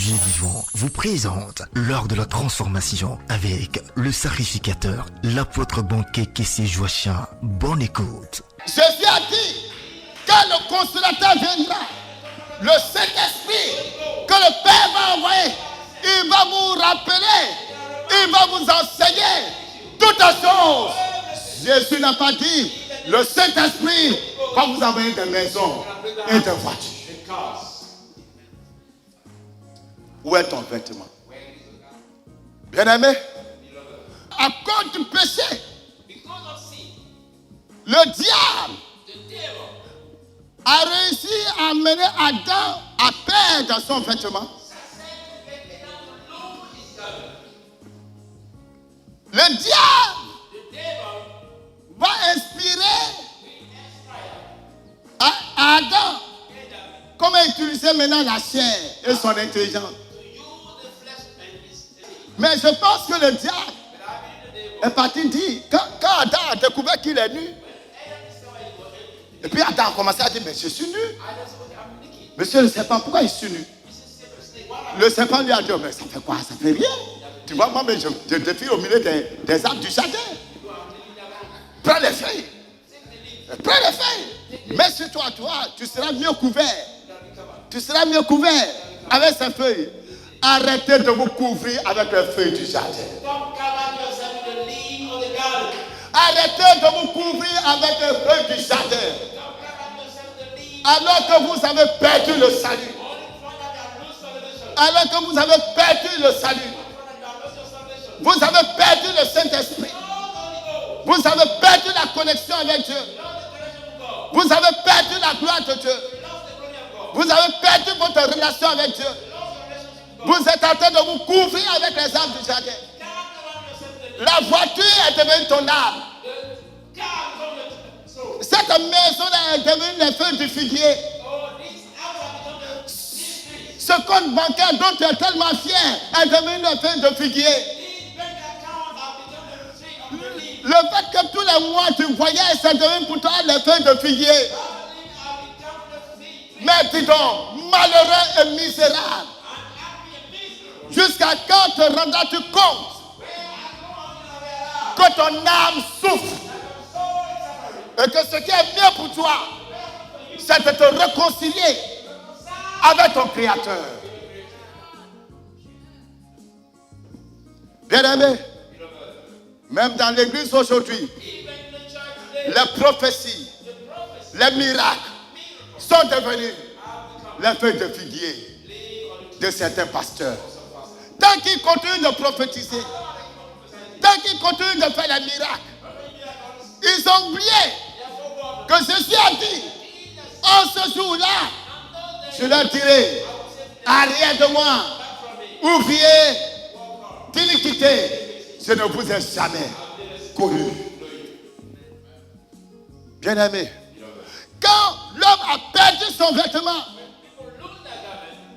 Dieu vivant vous présente lors de la transformation avec le sacrificateur, l'apôtre banquet Kessé Joachim. Bonne écoute. Jésus a dit, quand le consolateur viendra, le Saint-Esprit que le Père va envoyer, il va vous rappeler, il va vous enseigner toutes choses. Jésus n'a pas dit, le Saint-Esprit va vous envoyer des maisons et des voitures. Où est ton vêtement? Bien-aimé, à cause du péché, le diable a réussi à mener Adam à perdre son vêtement. Le diable va inspirer à Adam comment utiliser maintenant la chair et son intelligence. Mais je pense que le diable est parti dire, quand Adam a découvert qu'il est nu, et puis Adam a commencé à dire, mais je suis nu. Monsieur le serpent, pourquoi je suis nu? Le serpent lui a dit, mais ça fait quoi? Ça fait rien. Tu vois, moi, mais je défile au milieu des arbres du jardin. Prends les feuilles. Prends les feuilles. Mets sur toi, tu seras mieux couvert. Tu seras mieux couvert avec ces feuilles. Arrêtez de vous couvrir avec les feuilles du jardin. Arrêtez de vous couvrir avec les feuilles du jardin. Alors que vous avez perdu le salut. Alors que vous avez perdu le salut. Vous avez perdu le Saint-Esprit. Vous avez perdu la connexion avec Dieu. Vous avez perdu la gloire de Dieu. Vous avez perdu votre relation avec Dieu. Vous êtes en train de vous couvrir avec les arbres du jardin. La voiture est devenue ton arbre. Cette maison-là est devenue les feuilles du figuier. Ce compte bancaire dont tu es tellement fier est devenu les feuilles de figuier. Le fait que tous les mois tu voyais, c'est devenu pour toi les feuilles de figuier. Mais dis donc, malheureux et misérable, jusqu'à quand te rendras-tu compte que ton âme souffre et que ce qui est bien pour toi, c'est de te réconcilier avec ton Créateur. Bien-aimé, même dans l'église aujourd'hui, les prophéties, les miracles sont devenus les feuilles de figuier de certains pasteurs. Tant qu'ils continuent de prophétiser, tant qu'ils continuent de faire les miracles, ils ont oublié que Jésus a dit, en ce jour-là, je leur dirai, arrière de moi, ouvrier d'iniquité, je ne vous ai jamais connu. Bien-aimé, quand l'homme a perdu son vêtement,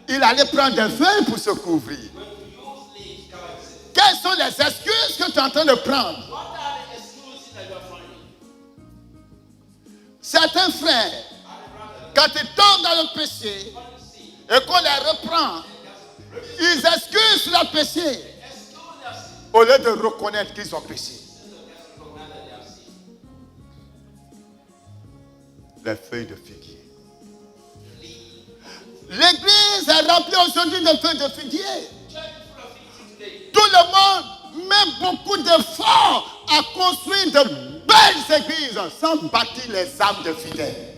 il allait prendre des feuilles pour se couvrir. Quelles sont les excuses que tu es en train de prendre? Certains frères, quand ils tombent dans le péché et qu'on les reprend, ils excusent leur péché au lieu de reconnaître qu'ils ont péché. Les feuilles de figuier. L'église est remplie aujourd'hui de feuilles de figuier. Tout le monde met beaucoup d'efforts à construire de belles églises sans bâtir les âmes de fidèles.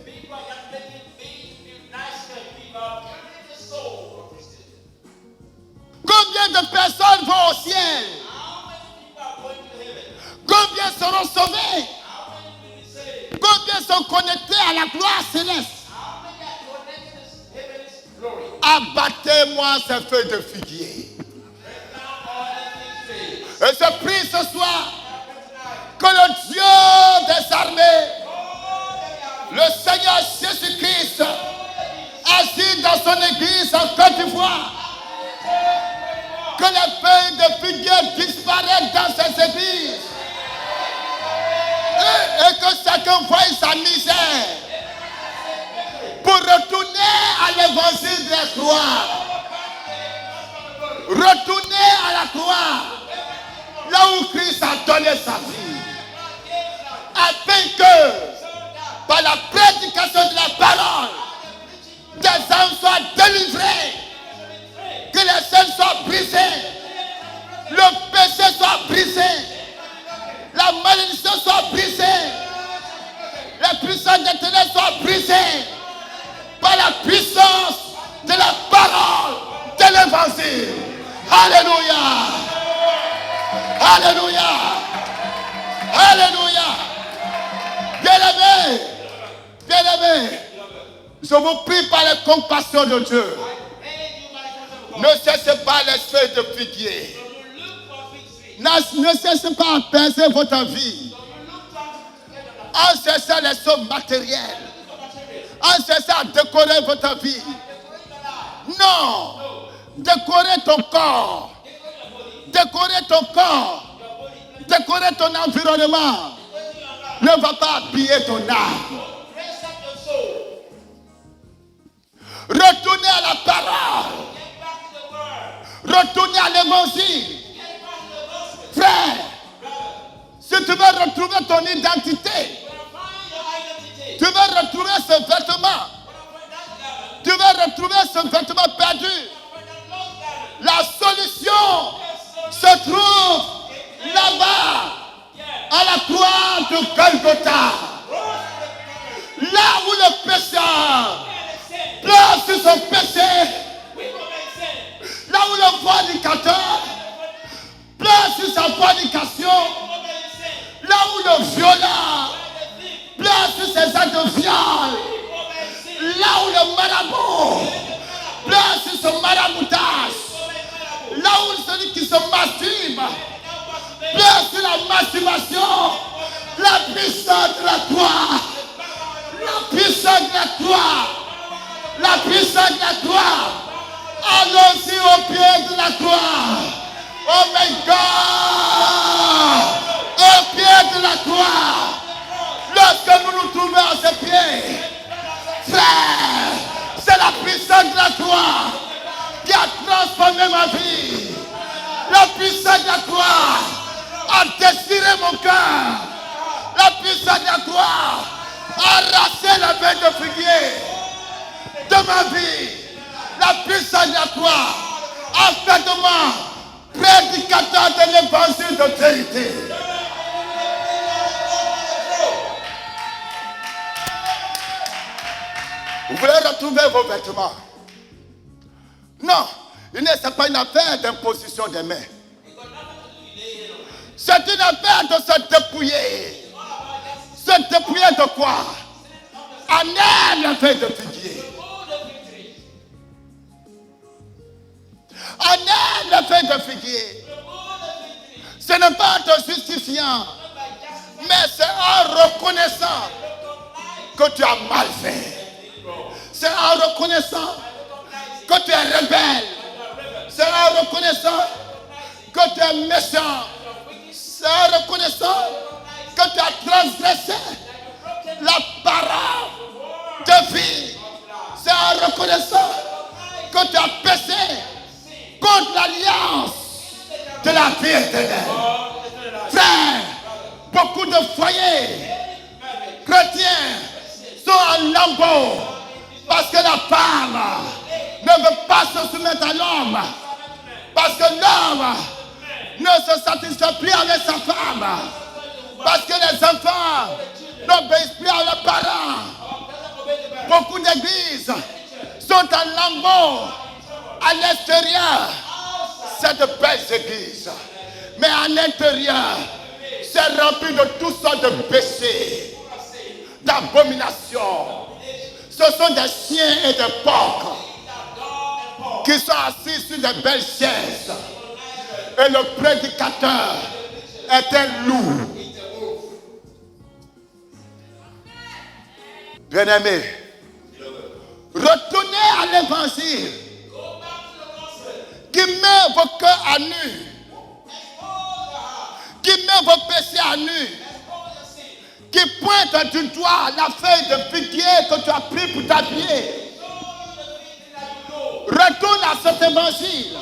Combien de personnes vont au ciel? Combien seront sauvés? Combien sont connectés à la gloire céleste? Abattez-moi ces feuilles de figuier. Et je prie ce soir que le Dieu des armées, le Seigneur Jésus-Christ, assis dans son église en Côte d'Ivoire, que les feuilles de figuier disparaissent dans ces églises et que chacun voie sa misère pour retourner à l'évangile de la croix. Retournez à la croix, là où Christ a donné sa vie, afin que, par la prédication de la parole, des âmes soient délivrées, que les chaînes soient brisées, le péché soit brisé, la malédiction soit brisée, la puissance des ténèbres soit brisée, par la puissance de la parole de l'évangile. Alléluia. Alléluia. Alléluia. Bien-aimés, bien-aimés, je vous prie par la compassion de Dieu, ne cessez pas l'esprit de figuier. Ne cessez pas à percer votre vie en cherchant les choses matérielles, en cherchant à décorer votre vie. Non, décorer ton corps, décorer ton corps, décorer ton environnement ne va pas habiller ton âme. Retournez à la parole, retournez à l'évangile. Frère, si tu veux retrouver ton identité, tu veux retrouver ce vêtement, tu veux retrouver ce vêtement perdu, la solution se trouve là-bas, à la croix de Golgotha. Là où le pécheur pleure sur son péché, là où le fornicateur pleure sur sa fornication, là où le violent pleure sur ses actes de viol, là où le marabout pleure sur son maraboutage, là où celui qui se masturbe pleure sur la masturbation, la puissance de la croix, la puissance de la croix, la puissance de la croix. Allons-y au pied de la croix. Oh my God! Au pied de la croix. Lorsque nous nous trouvons à ses pieds, frère, c'est la puissance de la croix qui a transformé ma vie. La puissance de la croix a déchiré mon cœur. La puissance de la croix a arraché la veine de figuier de ma vie. La puissance de la croix a fait de moi prédicateur de l'évangile de vérité. Vous voulez retrouver vos vêtements? Non, c'est pas une affaire d'imposition des mains. C'est une affaire de se dépouiller. Se dépouiller de quoi? En elle, la feuille de figuier. En elle, la feuille de figuier. Ce n'est pas en te justifiant, mais c'est en reconnaissant que tu as mal fait. C'est en reconnaissant que tu es rebelle. C'est en reconnaissant que tu es méchant. C'est en reconnaissant que tu as transgressé la parole de vie. C'est en reconnaissant que tu as péché contre l'alliance de la vie éternelle. Frère, beaucoup de foyers chrétiens sont en lambeaux parce que la femme ne veut pas se soumettre à l'homme. Parce que l'homme ne se satisfait plus avec sa femme. Parce que les enfants n'obéissent plus à leurs parents. Beaucoup d'églises sont en lambeaux à l'extérieur. C'est de belles églises. Mais à l'intérieur, c'est rempli de toutes sortes de péchés, d'abominations. Ce sont des chiens et des porcs qui sont assis sur des belles chaises. Et le prédicateur est un loup. Bien-aimés, retournez à l'évangile qui met vos cœurs à nu, qui met vos péchés à nu, qui pointe du doigt la feuille de figuier que tu as pris pour t'habiller. Retourne à cet évangile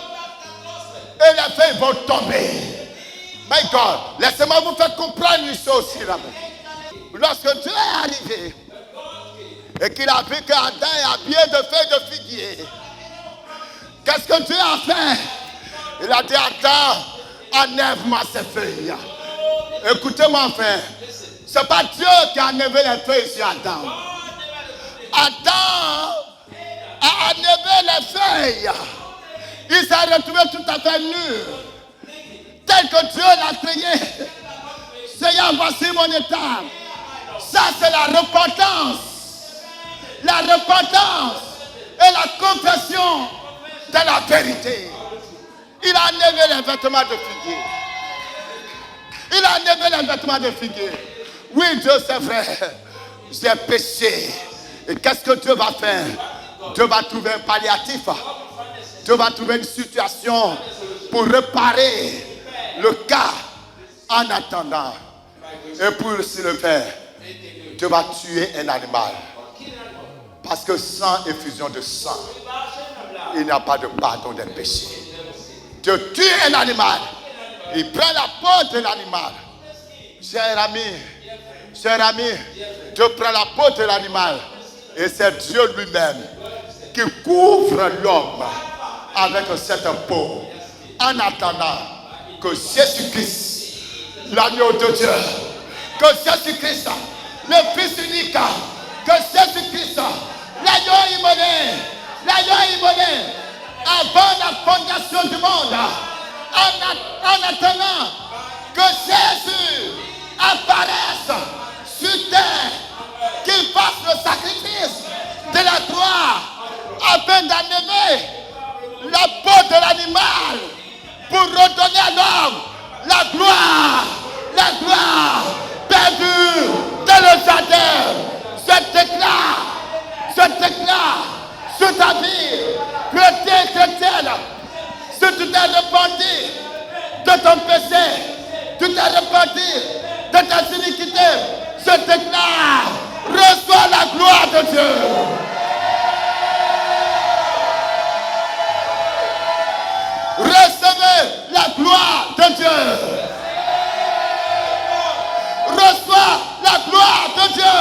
Et les feuilles vont tomber. My God, laissez-moi vous faire comprendre une chose aussi là-bas. Lorsque Dieu est arrivé et qu'il a vu qu'Adam est habillé de feuilles de figuier, qu'est-ce que Dieu a fait? Il a dit, Adam, enlève-moi ces feuilles. Écoutez-moi, frère. Ce n'est pas Dieu qui a enlevé les feuilles sur Adam. Adam a enlevé les feuilles. Il s'est retrouvé tout à fait nu. Tel que Dieu l'a créé. Seigneur, voici mon état. Ça, c'est la repentance. La repentance et la confession de la vérité. Il a enlevé les vêtements de figuier. Il a enlevé les vêtements de figuier. Oui, Dieu, c'est vrai. J'ai péché. Et qu'est-ce que Dieu va faire? Dieu va trouver un palliatif. Dieu va trouver une situation pour réparer le cas en attendant. Et pour aussi le faire, Dieu va tuer un animal. Parce que sans effusion de sang, il n'y a pas de pardon des péchés. Dieu tue un animal. Il prend la peau de l'animal. Cher ami, Dieu prend la peau de l'animal. Et c'est Dieu lui-même qui couvre l'homme avec cette peau. En attendant que Jésus-Christ, l'agneau de Dieu, que Jésus-Christ, le Fils unique, que Jésus-Christ, l'agneau immolé, avant la fondation du monde, en attendant que Jésus apparaisse sur terre, qu'il fasse le sacrifice de la croix, afin d'enlever la peau de l'animal, pour redonner à l'homme la gloire perdue dans le jardin. Cet éclat sur ta vie, chrétienne, si tu t'es repenti de ton péché, tu t'es repenti de ta iniquité, cet éclat reçoit la gloire de Dieu. Recevez la gloire de Dieu. Reçois la gloire de Dieu.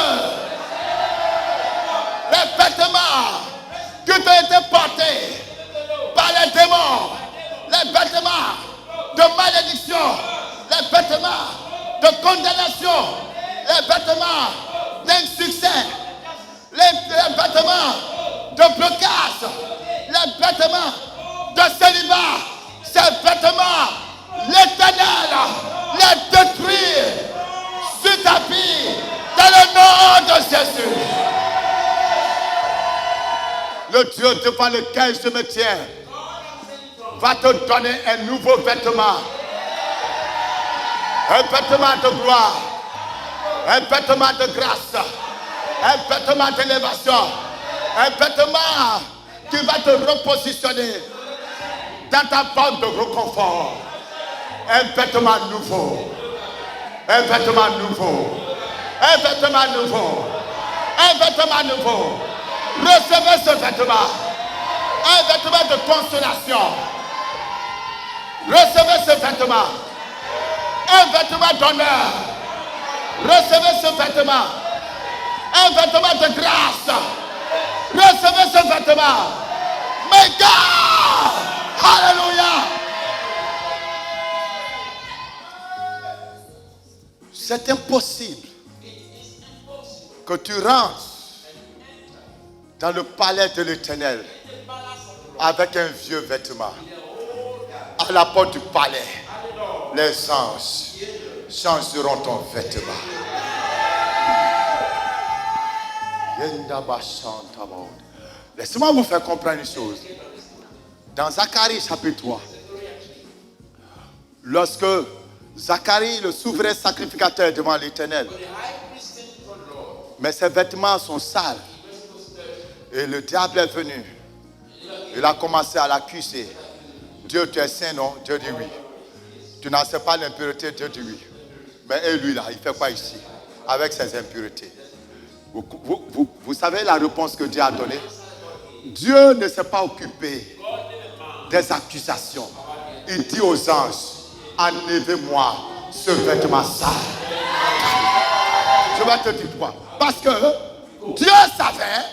Les vêtements qui t'ont été portés par les démons, les vêtements de malédiction, les vêtements de condamnation, les vêtements d'insuccès, les vêtements de blocage, les vêtements de célibat, ces vêtements, l'Éternel les détruit sur ta vie dans le nom de Jésus. Le Dieu devant lequel je me tiens va te donner un nouveau vêtement. Un vêtement de gloire. Un vêtement de grâce. Un vêtement d'élévation. Un vêtement qui va te repositionner dans ta bande de réconfort. Un vêtement nouveau. Un vêtement nouveau. Un vêtement nouveau. Un vêtement nouveau. Recevez ce vêtement. Un vêtement de consolation. Recevez ce vêtement. Un vêtement d'honneur. Recevez ce vêtement. Un vêtement de grâce. Recevez ce vêtement. My God! Alléluia! C'est impossible que tu rentres dans le palais de l'Éternel avec un vieux vêtement. À la porte du palais, les anges changeront ton vêtement. Laissez-moi vous faire comprendre une chose. Dans Zacharie chapitre 3, lorsque Zacharie, le souverain sacrificateur devant l'Éternel, mais ses vêtements sont sales, et le diable est venu, il a commencé à l'accuser. Dieu, tu es saint, non? Dieu dit oui. Tu n'en sais pas l'impureté, Dieu dit oui. Mais et lui là, il fait quoi ici avec ses impuretés? Vous savez la réponse que Dieu a donnée? Dieu ne s'est pas occupé des accusations. il dit aux anges, enlevez-moi ce vêtement sale. Je vais te dire pourquoi. Parce que Dieu savait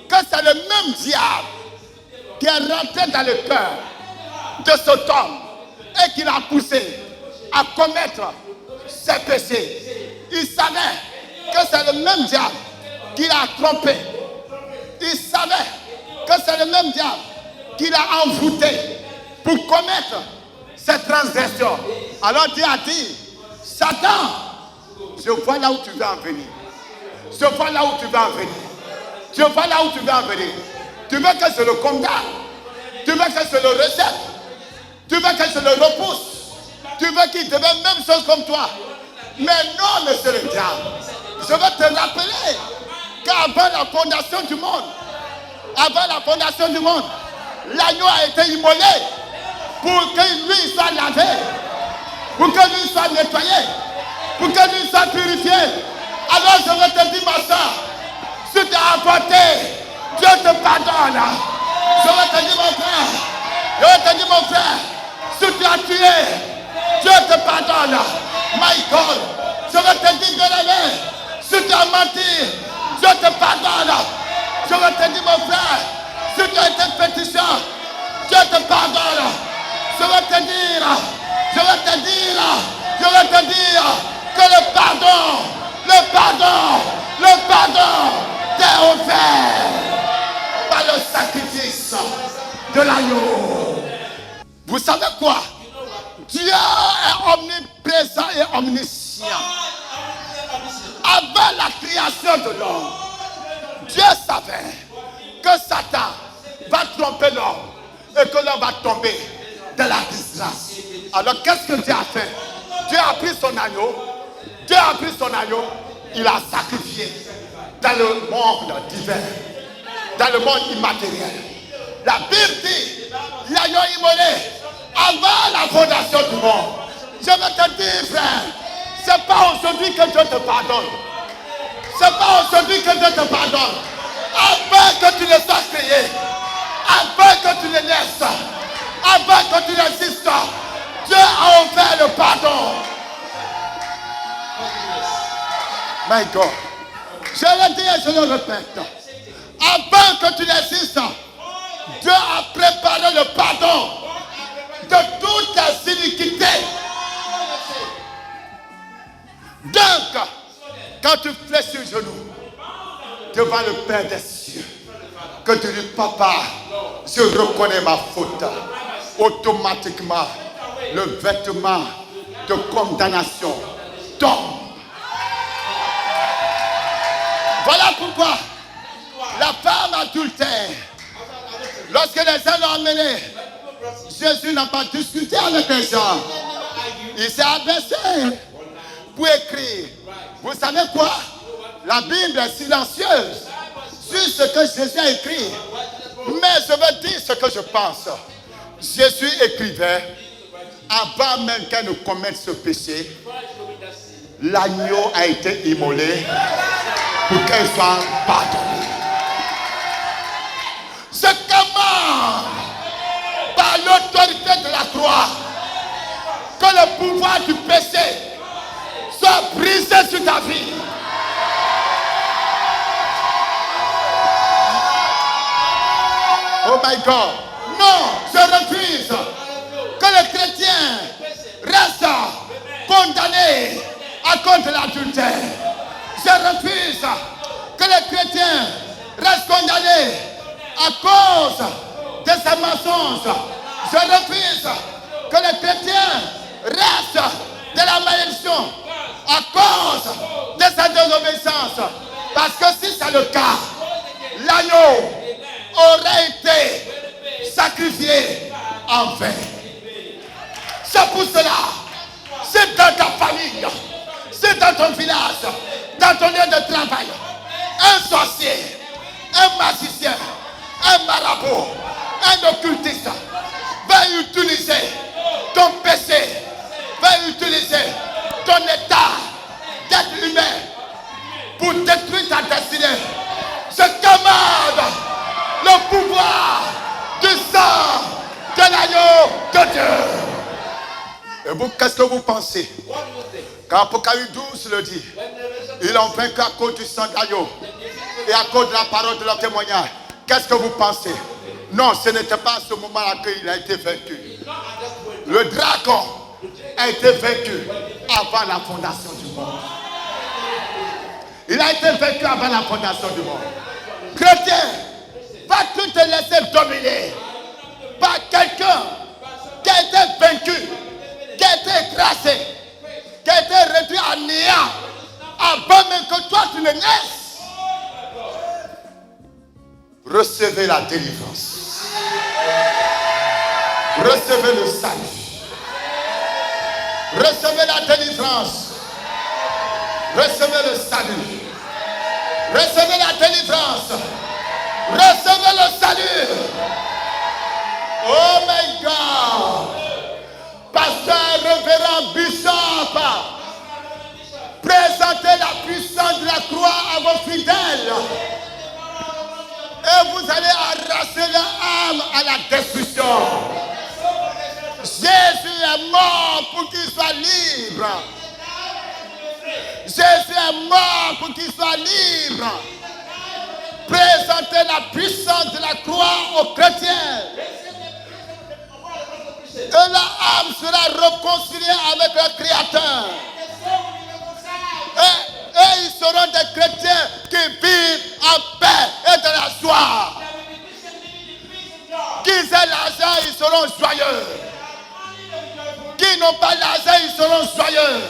que c'est le même diable qui est rentré dans le cœur de cet homme et qui l'a poussé à commettre ses péchés. Il savait que c'est le même diable qui l'a trompé. Il savait que c'est le même diable qui l'a envoûté pour commettre cette transgression. Alors Dieu a dit, Satan, je vois là où tu veux en venir. Je vois là où tu veux en venir. Je vois là où tu veux en venir. Tu veux que je le condamne. Tu veux que je le rejette. Tu veux que je le repousse. Tu veux qu'il devienne même chose comme toi. Mais non, monsieur le diable. Je veux te rappeler qu'avant la fondation du monde, l'agneau a été immolé pour que lui soit lavé, pour que lui soit nettoyé, pour que lui soit purifié. Alors je veux te dire, ma soeur, si tu as apporté, Dieu te pardonne. Je veux te dire, mon frère, si tu as tué, Dieu te pardonne. Michael, je veux te dire, bien-aimé, si tu as menti, Dieu te pardonne. Je veux te dire, mon frère, si tu as été pétition, Dieu te pardonne. Je veux te dire que le pardon t'est offert par le sacrifice de l'agneau. Vous savez quoi? Dieu est omniprésent et omniscient. Avant la création de l'homme, Dieu savait que Satan va tromper l'homme et que l'homme va tomber dans la disgrâce. Alors qu'est-ce que Dieu a fait? Dieu a pris son agneau, il a sacrifié dans le monde divin, dans le monde immatériel. La Bible dit, l'agneau immolé avant la fondation du monde. Je veux te dire, frère, c'est pas aujourd'hui que Dieu te pardonne. C'est pas aujourd'hui que Dieu te pardonne. Avant que tu ne sois créé, avant que tu ne naisses, avant que tu n'existes, Dieu a offert le pardon. My God. Je le dis et je le répète. Avant que tu n'existes, Dieu a préparé le pardon de toutes les iniquités. Donc, quand tu fléchis sur genou devant le Père des cieux, que tu dis, papa, je reconnais ma faute, automatiquement, le vêtement de condamnation tombe. Voilà pourquoi la femme adultère, lorsque les gens l'ont emmené, Jésus n'a pas discuté avec les gens. Il s'est abaissé pour écrire. Vous savez quoi? La Bible est silencieuse sur ce que Jésus a écrit. Mais je veux dire ce que je pense. Jésus écrivait, avant même qu'elle ne commette ce péché, l'agneau a été immolé pour qu'elle soit pardonnée. Je commande par l'autorité de la croix que le pouvoir du péché soit brisé sur ta vie. Oh my God. Non, je refuse que les chrétiens restent condamnés à cause de l'adultère. Je refuse que les chrétiens restent condamnés à cause de ces mensonges. Je refuse que les chrétiens restent de la malédiction à cause de sa désobéissance. Parce que si c'est le cas, l'agneau aurait été sacrifié en vain. C'est pour cela, c'est dans ta famille, c'est dans ton village, dans ton lieu de travail, un sorcier, un magicien, un marabout, un occultiste va utiliser ton péché, va utiliser ton état d'être humain pour détruire ta destinée. Je commande le pouvoir du sang de l'agneau de Dieu. Et vous, qu'est-ce que vous pensez? Quand Apocalypse 12 le dit, ils ont vaincu à cause du sang d'agneau et à cause de la parole de leur témoignage. Qu'est-ce que vous pensez? Non, ce n'était pas à ce moment-là qu'il a été vaincu. Le dragon a été vaincu avant la fondation du monde. Il a été vaincu avant la fondation du monde. Chrétien, vas-tu te laisser dominer par quelqu'un qui a été vaincu, qui a été écrasé, qui a été réduit à néant, avant même que toi tu ne naisses? Recevez la délivrance. Recevez le salut. Recevez la délivrance. Recevez le salut. Recevez la délivrance. Recevez le salut. Oh my God. Pasteur, révérend, bishop, présentez la puissance de la croix à vos fidèles. Et vous allez arracher leur âme à la destruction. Jésus est mort pour qu'il soit libre. Jésus est mort pour qu'il soit libre. Présentez la puissance de la croix aux chrétiens. Et la âme sera réconciliée avec le Créateur. Et ils seront des chrétiens qui vivent en paix et de la joie. Qu'ils aient l'argent, ils seront joyeux. Qui n'ont pas l'argent, ils seront joyeux.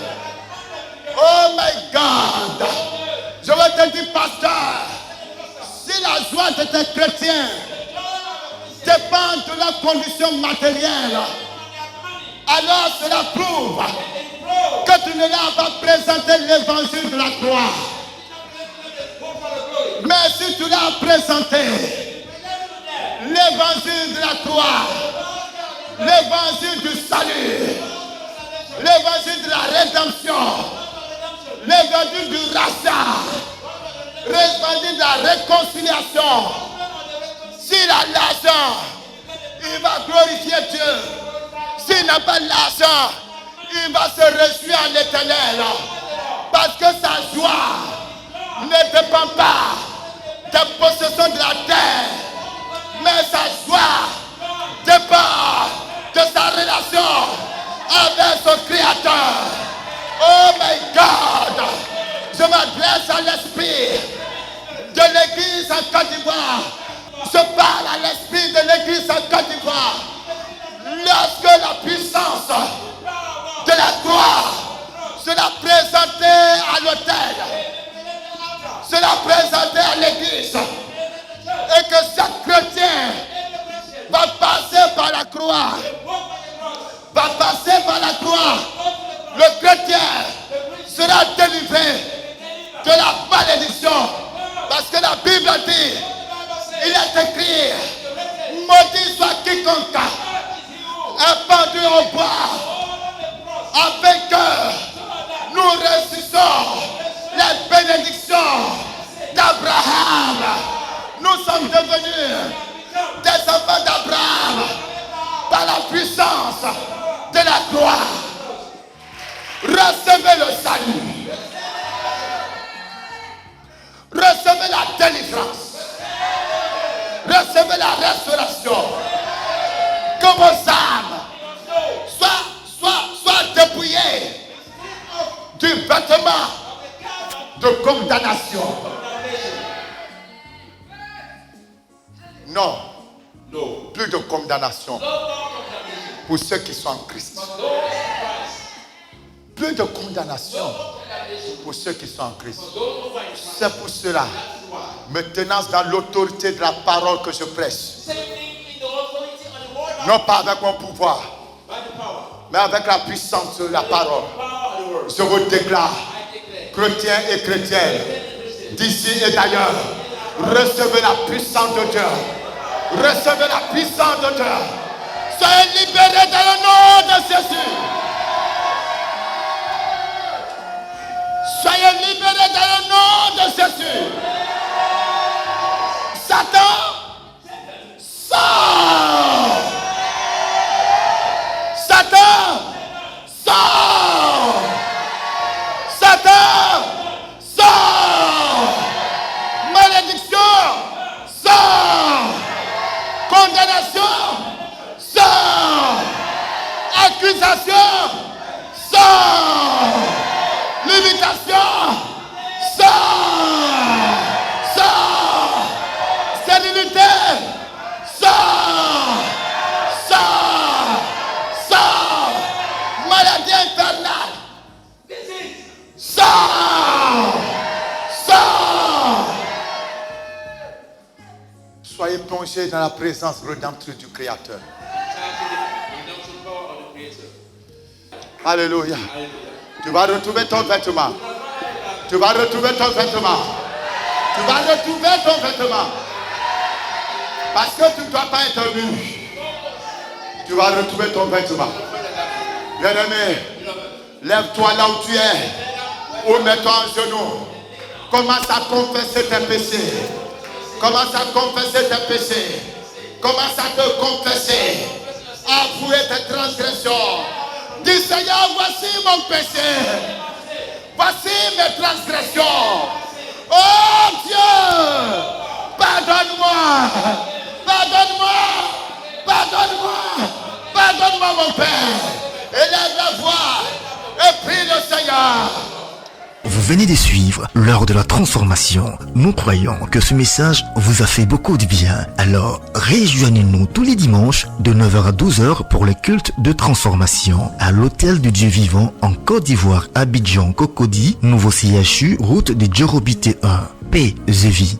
Oh my God. Je vais te dire, pasteur, si la joie de tes chrétiens dépend de leur condition matérielle, alors cela prouve que tu ne leur as pas présenté l'évangile de la croix. Mais si tu leur as présenté l'évangile de la croix, l'évangile du salut, l'évangile de la rédemption, l'évangile du rachat, l'évangile de la réconciliation, s'il a l'argent, il va glorifier Dieu. S'il n'a pas l'argent, il va se réjouir en l'éternel. Parce que sa joie ne dépend pas des possessions de la terre, mais sa joie dépend de sa relation avec son Créateur. Oh my God! Je m'adresse à l'esprit de l'église en Côte d'Ivoire. Je parle à l'esprit de l'église en Côte d'Ivoire. Lorsque la puissance de la croix sera présentée à l'autel, sera présentée à l'église, et que chaque chrétien va passer par la croix, va passer par la croix, le chrétien sera délivré de la malédiction. Parce que la Bible dit, il est écrit, maudit soit quiconque est pendu au bois, afin que nous réussissons les bénédictions d'Abraham. Nous sommes devenus des enfants d'Abraham par la puissance de la croix. Recevez le salut. Recevez la délivrance. Recevez la restauration. Que vos âmes soient dépouillées du vêtement de condamnation. Non, plus de condamnation pour ceux qui sont en Christ. Plus de condamnation pour ceux qui sont en Christ. C'est pour cela, me tenant dans l'autorité de la parole que je prêche, non pas avec mon pouvoir, mais avec la puissance de la parole, je vous déclare, chrétiens et chrétiennes, d'ici et d'ailleurs, recevez la puissance de Dieu. Recevez la puissance de Dieu. Soyez libérés dans le nom de Jésus. Soyez libérés dans le nom de Jésus. Satan, sors. Satan, plonger dans la présence rédemptrice du Créateur. Alléluia. Tu vas retrouver ton vêtement. Tu vas retrouver ton vêtement. Tu vas retrouver ton vêtement. Parce que tu ne dois pas être nu. Tu vas retrouver ton vêtement. Bien-aimé, lève-toi là où tu es. Ou mets-toi en genoux. Commence à confesser tes péchés. Commence à confesser tes péchés. Commence à te confesser. Avouer tes transgressions. Dis Seigneur, voici mon péché. Voici mes transgressions. Oh Dieu, pardonne-moi. Pardonne-moi. Pardonne-moi. Pardonne-moi mon Père. Élève la voix et prie le Seigneur. Vous venez de suivre l'heure de la transformation. Nous croyons que ce message vous a fait beaucoup de bien. Alors, rejoignez-nous tous les dimanches de 9h à 12h pour le culte de transformation à l'Hôtel du Dieu Vivant en Côte d'Ivoire, Abidjan, Cocody, Nouveau CHU, route de Djorobité 1. Paix et vie.